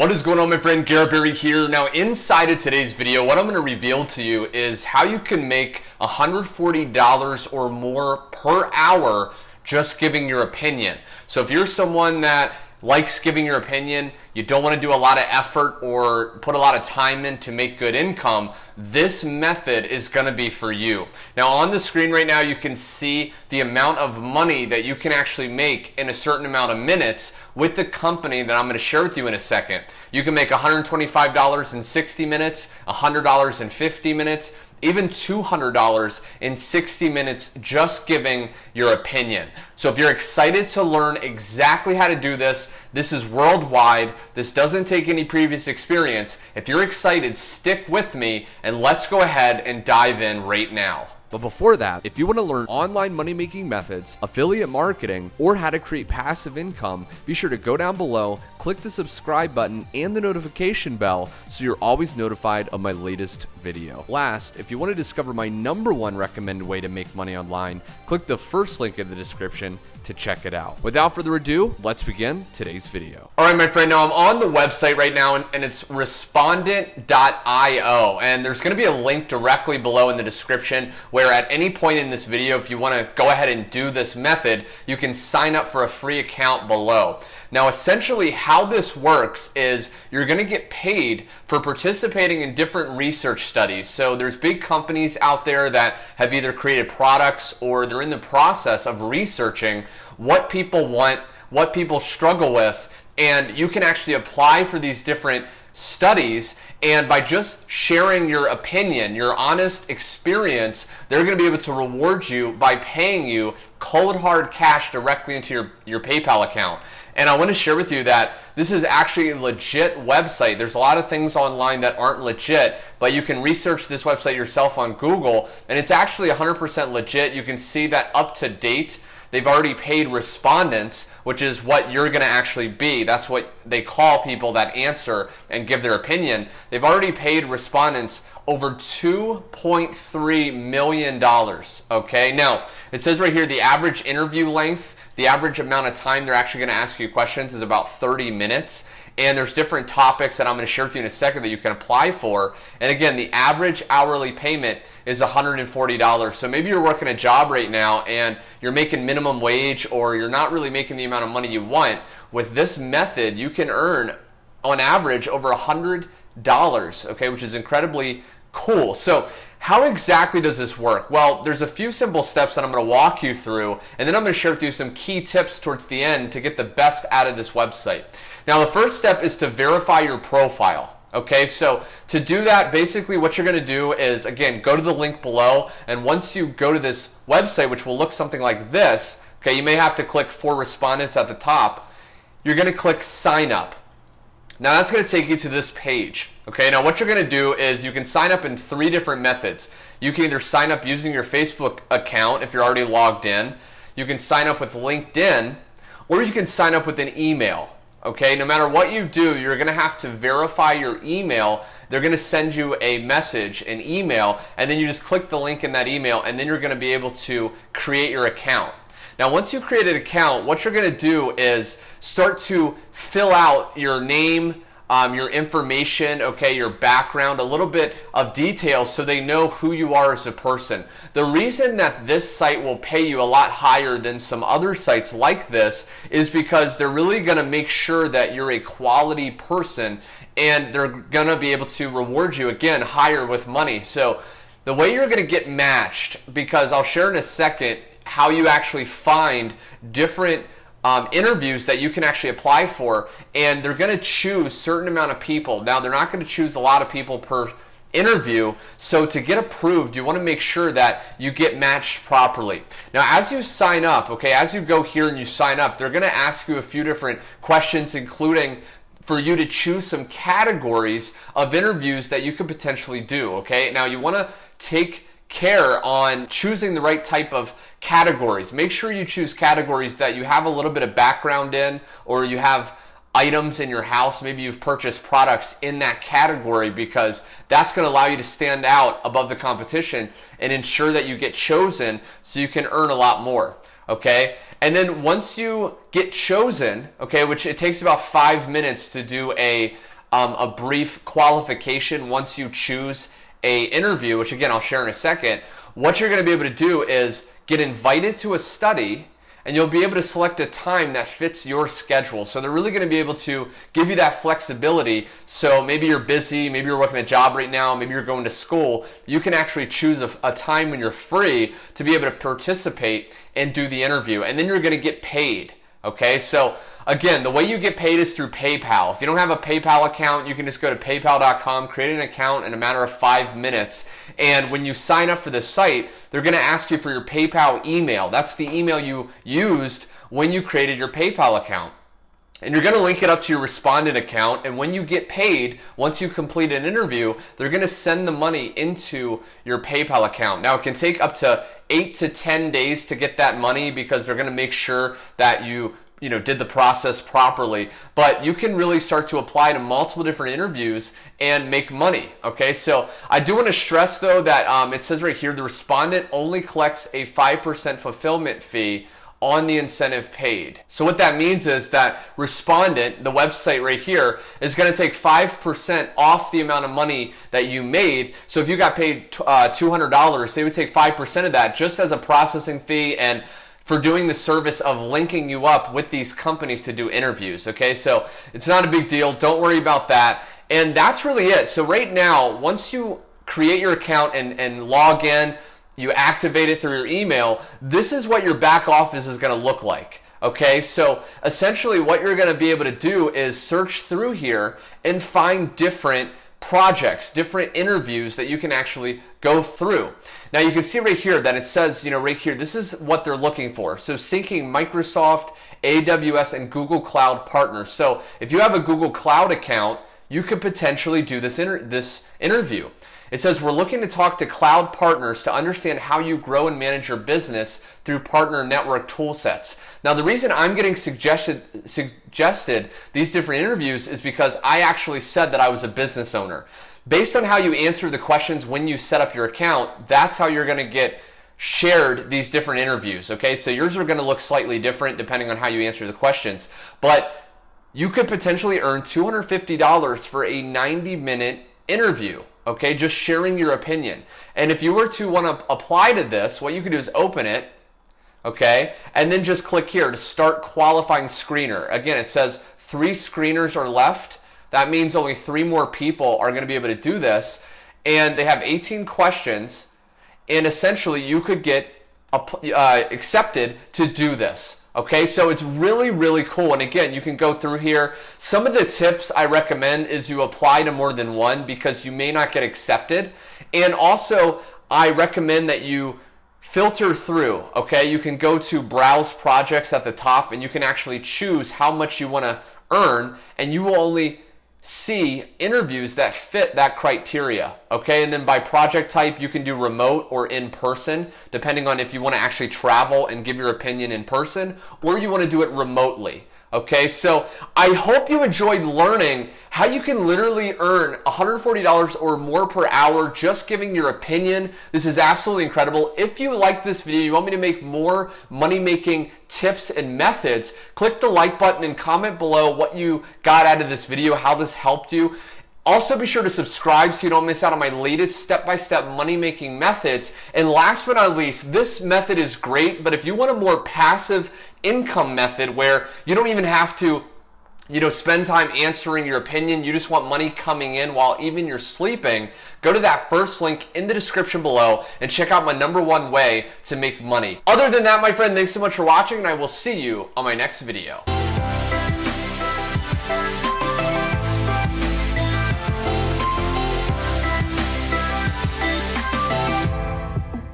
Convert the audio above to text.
What is going on, my friend? Garrett here. Now, inside of today's video, what I'm going to reveal to you is how you can make $140 or more per hour just giving your opinion. So if you're someone that likes giving your opinion, you don't want to do a lot of effort or put a lot of time in to make good income, this method is going to be for you. Now on the screen right now, you can see the amount of money that you can actually make in a certain amount of minutes with the company that I'm going to share with you in a second. You can make $125 in 60 minutes, $100 in 50 minutes, even $200 in 60 minutes just giving your opinion. So if you're excited to learn exactly how to do this, this is worldwide. This doesn't take any previous experience. If you're excited, stick with me and let's go ahead and dive in right now. But before that, if you want to learn online money-making methods, affiliate marketing, or how to create passive income, be sure to go down below, click the subscribe button and the notification bell so you're always notified of my latest video. Last, if you want to discover my #1 recommended way to make money online, click the first link in the description to check it out. Without further ado, let's begin today's video. All right, my friend, now I'm on the website right now and it's respondent.io, and there's going to be a link directly below in the description where at any point in this video, if you want to go ahead and do this method, you can sign up for a free account below. Now, essentially how this works is you're going to get paid for participating in different research studies. So there's big companies out there that have either created products or they're in the process of researching what people want, what people struggle with, and you can actually apply for these different studies, and by just sharing your opinion, your honest experience, they're going to be able to reward you by paying you cold hard cash directly into your PayPal account. And I want to share with you that this is actually a legit website. There's a lot of things online that aren't legit, but you can research this website yourself on Google, and it's actually 100% legit. You can see that up to date, they've already paid respondents, which is what you're going to actually be. That's what they call people that answer and give their opinion. They've already paid respondents over $2.3 million. Okay, now it says right here the average interview length, the average amount of time they're actually going to ask you questions is about 30 minutes. And there's different topics that I'm going to share with you in a second that you can apply for. And again, the average hourly payment is $140. So maybe you're working a job right now and you're making minimum wage, or you're not really making the amount of money you want. With this method, you can earn on average over $100, okay, which is incredibly cool. So how exactly does this work? Well, there's a few simple steps that I'm going to walk you through, and then I'm going to share with you some key tips towards the end to get the best out of this website. Now, the first step is to verify your profile. Okay, so to do that, basically what you're going to do is, again, go to the link below, and once you go to this website, which will look something like this, okay, you may have to click for respondents at the top. You're going to click sign up. Now that's going to take you to this page. Okay, now what you're going to do is you can sign up in 3 different methods. You can either sign up using your Facebook account if you're already logged in, you can sign up with LinkedIn, or you can sign up with an email. Okay, no matter what you do, you're going to have to verify your email. They're going to send you a message, an email, and then you just click the link in that email, and then you're going to be able to create your account. Now, once you create an account, what you're going to do is start to fill out your name, your information, okay, your background, a little bit of details so they know who you are as a person. The reason that this site will pay you a lot higher than some other sites like this is because they're really going to make sure that you're a quality person, and they're going to be able to reward you, again, higher with money. So the way you're going to get matched, because I'll share in a second how you actually find different interviews that you can actually apply for, and they're going to choose a certain amount of people. Now, they're not going to choose a lot of people per interview, so to get approved, you want to make sure that you get matched properly. Now, as you sign up, okay, as you go here and you sign up, they're going to ask you a few different questions, including for you to choose some categories of interviews that you could potentially do, okay? Now, you want to take care on choosing the right type of categories. Make sure you choose categories that you have a little bit of background in, or you have items in your house, maybe you've purchased products in that category, because that's going to allow you to stand out above the competition and ensure that you get chosen so you can earn a lot more. Okay, and then once you get chosen, okay, which it takes about 5 minutes to do a a brief qualification once you choose a interview, which again, I'll share in a second. What you're going to be able to do is get invited to a study, and you'll be able to select a time that fits your schedule. So they're really going to be able to give you that flexibility. So maybe you're busy, maybe you're working a job right now, maybe you're going to school. You can actually choose a time when you're free to be able to participate and do the interview. And then you're going to get paid. Okay, so again, the way you get paid is through PayPal. If you don't have a PayPal account, you can just go to paypal.com, create an account in a matter of 5 minutes. And when you sign up for the site, they're going to ask you for your PayPal email. That's the email you used when you created your PayPal account. And you're going to link it up to your respondent account. And when you get paid, once you complete an interview, they're going to send the money into your PayPal account. Now, it can take up to 8 to 10 days to get that money because they're going to make sure that you did the process properly. But you can really start to apply to multiple different interviews and make money. Okay, so I do want to stress though that it says right here, the respondent only collects a 5% fulfillment fee on the incentive paid. So what that means is that respondent, the website right here, is going to take 5% off the amount of money that you made. So if you got paid $200, they would take 5% of that just as a processing fee and for doing the service of linking you up with these companies to do interviews. Okay, so it's not a big deal. Don't worry about that. And that's really it. So right now, once you create your account and log in, you activate it through your email, this is what your back office is going to look like. Okay, so essentially what you're going to be able to do is search through here and find different projects, different interviews that you can actually go through. Now you can see right here that it says, right here, this is what they're looking for. So syncing Microsoft, AWS, and Google Cloud partners. So if you have a Google Cloud account, you could potentially do this interview. It says, we're looking to talk to cloud partners to understand how you grow and manage your business through partner network tool sets. Now, the reason I'm getting suggested these different interviews is because I actually said that I was a business owner. Based on how you answer the questions when you set up your account, that's how you're going to get shared these different interviews. Okay, so yours are going to look slightly different depending on how you answer the questions. But you could potentially earn $250 for a 90-minute interview. Okay, just sharing your opinion. And if you were to want to apply to this, what you could do is open it, okay, and then just click here to start qualifying screener. Again, it says 3 screeners are left. That means only 3 more people are going to be able to do this. And they have 18 questions, and essentially you could get accepted to do this. Okay, so it's really, really cool. And again, you can go through here. Some of the tips I recommend is you apply to more than one because you may not get accepted. And also, I recommend that you filter through. Okay, you can go to browse projects at the top and you can actually choose how much you want to earn, and you will only see interviews that fit that criteria. Okay, and then by project type, you can do remote or in person, depending on if you want to actually travel and give your opinion in person, or you want to do it remotely. Okay, so I hope you enjoyed learning how you can literally earn $140 or more per hour just giving your opinion. This is absolutely incredible. If you like this video, you want me to make more money-making tips and methods, click the like button and comment below what you got out of this video, how this helped you. Also, be sure to subscribe so you don't miss out on my latest step-by-step money-making methods. And last but not least, this method is great, but if you want a more passive income method where you don't even have to spend time answering your opinion, you just want money coming in while even you're sleeping, go to that first link in the description below and check out my #1 way to make money. Other than that, my friend, thanks so much for watching, and I will see you on my next video.